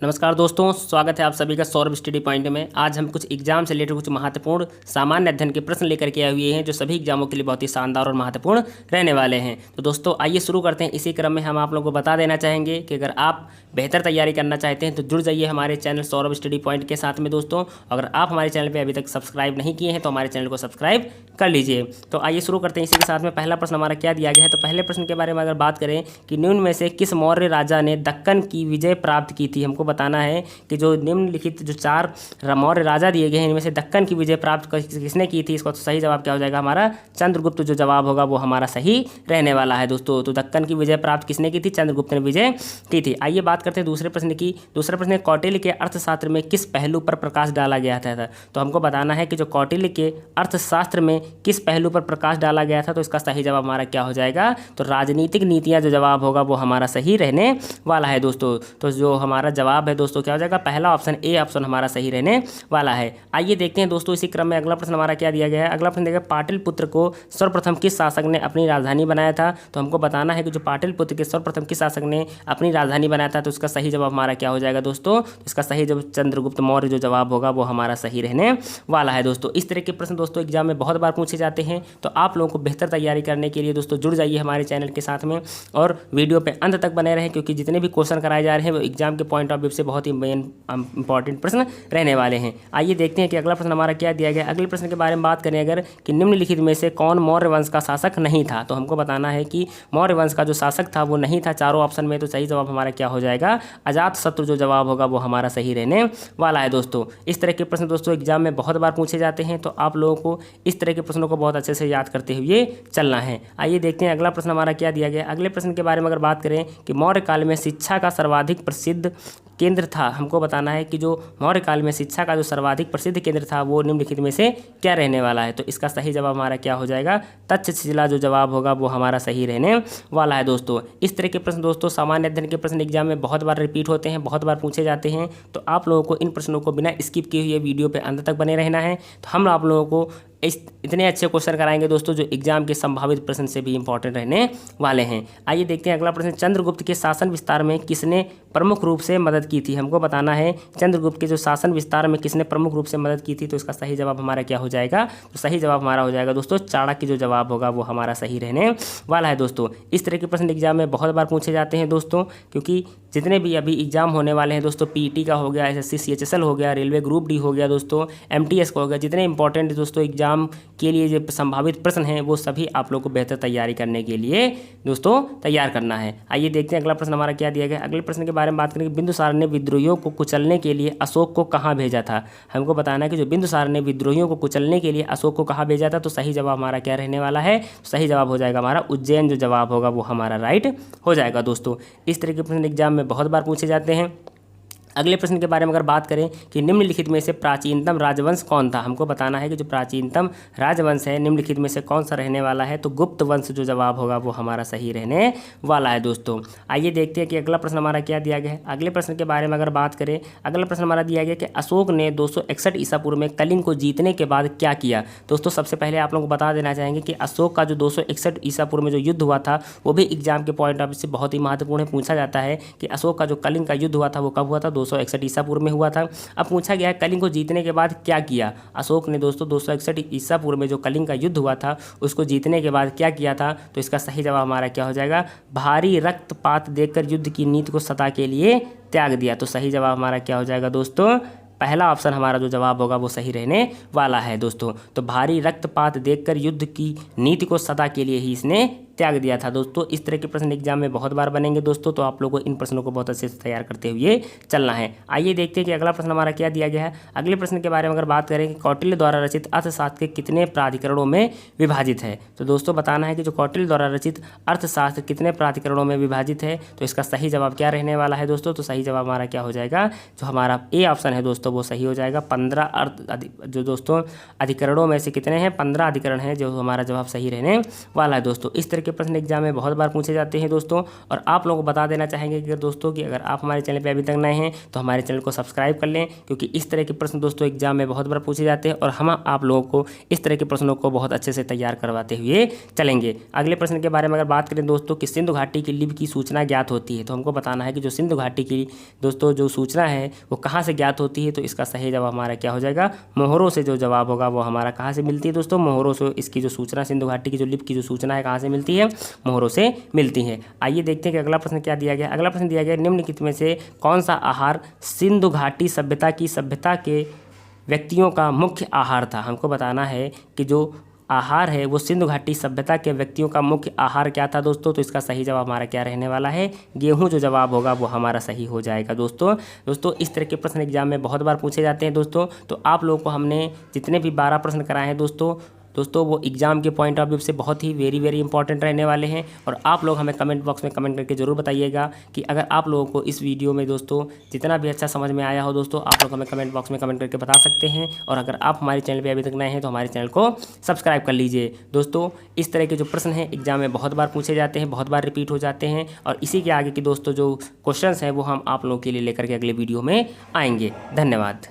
नमस्कार दोस्तों, स्वागत है आप सभी का सौरभ स्टडी पॉइंट में। आज हम कुछ एग्जाम से रिलेटेड कुछ महत्वपूर्ण सामान्य अध्ययन के प्रश्न लेकर के आए हुए हैं जो सभी एग्जामों के लिए बहुत ही शानदार और महत्वपूर्ण रहने वाले हैं। तो दोस्तों आइए शुरू करते हैं। इसी क्रम में हम आप लोगों को बता देना चाहेंगे कि अगर आप बेहतर तैयारी करना चाहते हैं तो जुड़ जाइए हमारे चैनल सौरभ स्टडी पॉइंट के साथ में। दोस्तों अगर आप हमारे चैनल पर अभी तक सब्सक्राइब नहीं किए हैं तो हमारे चैनल को सब्सक्राइब कर लीजिए। तो आइए शुरू करते हैं। इसी के साथ में पहला प्रश्न हमारा क्या दिया गया है। तो पहले प्रश्न के बारे में अगर बात करें कि निम्न में से किस मौर्य राजा ने दक्कन की विजय प्राप्त की थी। हमको बताना है कि जो निम्नलिखित जो चार मौर्य राजा दिए गए हैं इनमें से दक्कन की विजय प्राप्त किसने की थी। इसका तो सही जवाब क्या हो जाएगा हमारा चंद्रगुप्त जो जवाब होगा वो हमारा सही रहने वाला है। दोस्तों तो दक्कन की विजय प्राप्त किसने की थी, चंद्रगुप्त ने विजय की थी। आइए बात करते हैं दूसरे प्रश्न की। दूसरा प्रश्न कौटिल्य के अर्थशास्त्र में किस पहलू पर प्रकाश डाला गया था। तो हमको बताना है कि जो कौटिल्य के अर्थशास्त्र में किस पहलू पर प्रकाश डाला गया था। तो इसका सही जवाब हमारा क्या हो जाएगा, तो राजनीतिक नीतियां जो जवाब होगा वो हमारा सही रहने वाला है। दोस्तों तो जो हमारा जवाब है दोस्तों क्या हो जाएगा, पहला ऑप्शन ए ऑप्शन हमारा सही रहने वाला है। आइए देखते हैं दोस्तों इसी क्रम में अगला प्रश्न हमारा क्या दिया गया है। अगला प्रश्न देखिए, पाटलिपुत्र को सर्वप्रथम किस शासक ने अपनी राजधानी बनाया था। तो हमको बताना है कि जो पाटलिपुत्र के सर्वप्रथम किस शासक ने अपनी राजधानी बनाया था। तो इसका सही जवाब हमारा क्या हो जाएगा दोस्तों, इसका सही जवाब चंद्रगुप्त मौर्य जो जवाब होगा वो हमारा सही रहने वाला है। दोस्तों इस तरह के प्रश्न दोस्तों एग्जाम में बहुत बार पूछे जाते हैं। तो आप लोगों को बेहतर तैयारी करने के लिए दोस्तों जुड़ जाइए हमारे चैनल के साथ में और वीडियो पे अंत तक बने रहें, क्योंकि जितने भी क्वेश्चन कराए जा रहे हैं वो एग्जाम के पॉइंट ऑफ व्यू से बहुत ही मेन इंपॉर्टेंट प्रश्न रहने वाले हैं। आइए देखते हैं कि अगला प्रश्न हमारा क्या दिया गया। अगले प्रश्न के बारे में बात करें अगर कि निम्नलिखित में से कौन मौर्य वंश का शासक नहीं था। तो हमको बताना है कि मौर्य वंश का जो शासक था वो नहीं था चारों ऑप्शन में। तो सही जवाब हमारा क्या हो जाएगा, अजातशत्रु जो जवाब होगा वो हमारा सही रहने वाला है। दोस्तों इस तरह के प्रश्न दोस्तों एग्जाम में बहुत बार पूछे जाते हैं। तो आप लोगों को इस तरह के प्रश्नों को बहुत अच्छे से याद करते हुए चलना है। आइए देखते हैं अगला प्रश्न हमारा क्या दिया गया। अगले प्रश्न के बारे में अगर बात करें कि मौर्य काल में शिक्षा का सर्वाधिक प्रसिद्ध केंद्र था। हमको बताना है कि जो मौर्य काल में शिक्षा का जो सर्वाधिक प्रसिद्ध केंद्र था वो निम्नलिखित में से क्या रहने वाला है। तो इसका सही जवाब हमारा क्या हो जाएगा, तक्षशिला जो जवाब होगा वो हमारा सही रहने वाला है। दोस्तों इस तरह के प्रश्न दोस्तों सामान्य अध्ययन के प्रश्न एग्जाम में बहुत बार रिपीट होते हैं, बहुत बार पूछे जाते हैं। तो आप लोगों को इन प्रश्नों को बिना स्किप किए हुए वीडियो पे अंत तक बने रहना है। तो हम आप लोगों को इतने अच्छे क्वेश्चन कराएंगे दोस्तों जो एग्जाम के संभावित प्रश्न से भी इंपॉर्टेंट रहने वाले हैं। आइए देखते हैं अगला प्रश्न, चंद्रगुप्त के शासन विस्तार में किसने प्रमुख रूप से मदद की थी। हमको बताना है चंद्रगुप्त के जो शासन विस्तार में किसने प्रमुख रूप से मदद की थी। तो इसका सही जवाब हमारा क्या हो जाएगा, तो सही जवाब हमारा हो जाएगा दोस्तों चाणक्य जो जवाब होगा वो हमारा सही रहने वाला है। दोस्तों इस तरह के प्रश्न एग्जाम में बहुत बार पूछे जाते हैं दोस्तों, क्योंकि जितने भी अभी एग्जाम होने वाले हैं दोस्तों, पीईटी का हो गया, एसएससी सीएचएसएल हो गया, रेलवे ग्रुप डी हो गया दोस्तों, एमटीएस का हो गया, जितने इंपॉर्टेंट दोस्तों एग्जाम के लिए जो संभावित प्रश्न हैं वो सभी आप लोग को बेहतर तैयारी करने के लिए दोस्तों तैयार करना है। आइए देखते हैं अगला प्रश्न हमारा क्या दिया गया। अगले प्रश्न के बारे में बात करेंगे, बिंदुसार ने विद्रोहियों को कुचलने के लिए अशोक को कहाँ भेजा था। हमको बताना है कि जो बिंदुसार ने विद्रोहियों को कुचलने के लिए अशोक को कहाँ भेजा था। तो सही जवाब हमारा क्या रहने वाला है, सही जवाब हो जाएगा हमारा उज्जैन जो जवाब होगा वो हमारा राइट हो जाएगा। दोस्तों इस तरह के प्रश्न एग्जाम में बहुत बार पूछे जाते हैं। अगले प्रश्न के बारे में अगर बात करें कि निम्नलिखित में से प्राचीनतम राजवंश कौन था। हमको बताना है कि जो प्राचीनतम राजवंश है निम्नलिखित में से कौन सा रहने वाला है। तो गुप्त वंश जो जवाब होगा वो हमारा सही रहने वाला है। दोस्तों आइए देखते हैं कि अगला प्रश्न हमारा क्या दिया गया है। अगले प्रश्न के बारे में अगर बात करें, अगला प्रश्न हमारा दिया गया कि अशोक ने 261 ईसा पूर्व में कलिंग को जीतने के बाद क्या किया। दोस्तों सबसे पहले आप लोगों को बता देना चाहेंगे कि अशोक का जो 261 ईसा पूर्व में जो युद्ध हुआ था वो भी एग्जाम के पॉइंट ऑफ व्यू से बहुत ही महत्वपूर्ण है। पूछा जाता है कि अशोक का जो कलिंग का युद्ध हुआ था वो कब हुआ था, 261 ईसा पूर्व में हुआ था। अब पूछा गया है कलिंग को जीतने के बाद क्या किया। अशोक ने दोस्तों 261 ईसा पूर्व में जो कलिंग का युद्ध हुआ था उसको जीतने के बाद क्या किया था। तो इसका सही जवाब हमारा क्या हो जाएगा, भारी रक्तपात देकर युद्ध की नीति को सदा के लिए त्याग दिया। तो सही जवाब हमारा क्या हो जाएगा दोस्तों, पहला ऑप्शन हमारा जो जवाब होगा वो सही रहने वाला है। दोस्तों तो भारी रक्तपात देखकर युद्ध की नीति को सदा के लिए ही इसने त्याग दिया था। दोस्तों इस तरह के प्रश्न एग्जाम में बहुत बार बनेंगे दोस्तों, तो आप लोगों को इन प्रश्नों को बहुत अच्छे से तैयार करते हुए चलना है। आइए देखते हैं कि अगला प्रश्न हमारा क्या दिया गया है। अगले प्रश्न के बारे में अगर बात करें कि कौटिल्य द्वारा रचित अर्थशास्त्र के कितने प्राधिकरणों में विभाजित है। तो दोस्तों बताना है कि जो कौटिल्य द्वारा रचित अर्थशास्त्र कितने प्राधिकरणों में विभाजित है। तो इसका सही जवाब क्या रहने वाला है दोस्तों, तो सही जवाब हमारा क्या हो जाएगा, जो हमारा ए ऑप्शन है दोस्तों वो सही हो जाएगा। 15 जो दोस्तों अधिकरणों में से कितने हैं, 15 अधिकरण हैं जो हमारा जवाब सही रहने वाला है। दोस्तों इस तरह के के प्रश्न एग्जाम में बहुत बार पूछे जाते हैं दोस्तों। और आप लोगों को बता देना चाहेंगे कि दोस्तों कि अगर आप हमारे चैनल पर अभी तक नए हैं तो हमारे चैनल को सब्सक्राइब कर लें, क्योंकि इस तरह के प्रश्न दोस्तों एग्जाम में बहुत बार पूछे जाते हैं और हम आप लोगों को इस तरह के प्रश्नों को बहुत अच्छे से तैयार करवाते हुए चलेंगे। अगले प्रश्न के बारे में अगर बात करें दोस्तों कि सिंधु घाटी की लिपि की सूचना ज्ञात होती है, तो हमको बताना है कि जो सिंधु घाटी की दोस्तों जो सूचना है वो कहाँ से ज्ञात होती है। तो इसका सही जवाब हमारा क्या हो जाएगा, मोहरों से जो जवाब होगा वो हमारा कहाँ से मिलती है दोस्तों, मोहरों से इसकी जो सूचना सिंधु घाटी की जो लिपि की जो सूचना है कहाँ से मिलती है, मोहरों से मिलती है। आइए देखते हैं कि अगला प्रश्न क्या दिया गया। अगला प्रश्न दिया गया निम्नलिखित में से कौन सा आहार सिंधु घाटी सभ्यता के व्यक्तियों का मुख्य आहार था। हमको बताना है कि जो आहार है वो सिंधु घाटी सभ्यता के व्यक्तियों का मुख्य आहार क्या था दोस्तों। तो इसका सही जवाब हमारा क्या रहने वाला है, गेहूं जो जवाब होगा वो हमारा सही हो जाएगा दोस्तों इस तरह के प्रश्न एग्जाम में बहुत बार पूछे जाते हैं दोस्तों। तो आप लोगों को हमने जितने भी 12 प्रश्न कराए हैं दोस्तों वो एग्जाम के पॉइंट ऑफ व्यू से बहुत ही वेरी इंपॉर्टेंट रहने वाले हैं। और आप लोग हमें कमेंट बॉक्स में कमेंट करके जरूर बताइएगा कि अगर आप लोगों को इस वीडियो में दोस्तों जितना भी अच्छा समझ में आया हो दोस्तों, आप लोग हमें कमेंट बॉक्स में कमेंट करके बता सकते हैं। और अगर आप हमारे चैनल पर अभी तक नए हैं तो हमारे चैनल को सब्सक्राइब कर लीजिए दोस्तों। इस तरह के जो प्रश्न हैं एग्जाम में बहुत बार पूछे जाते हैं, बहुत बार रिपीट हो जाते हैं, और इसी के आगे की दोस्तों जो क्वेश्चन हैं वो हम आप लोगों के लिए लेकर के अगले वीडियो में आएंगे। धन्यवाद।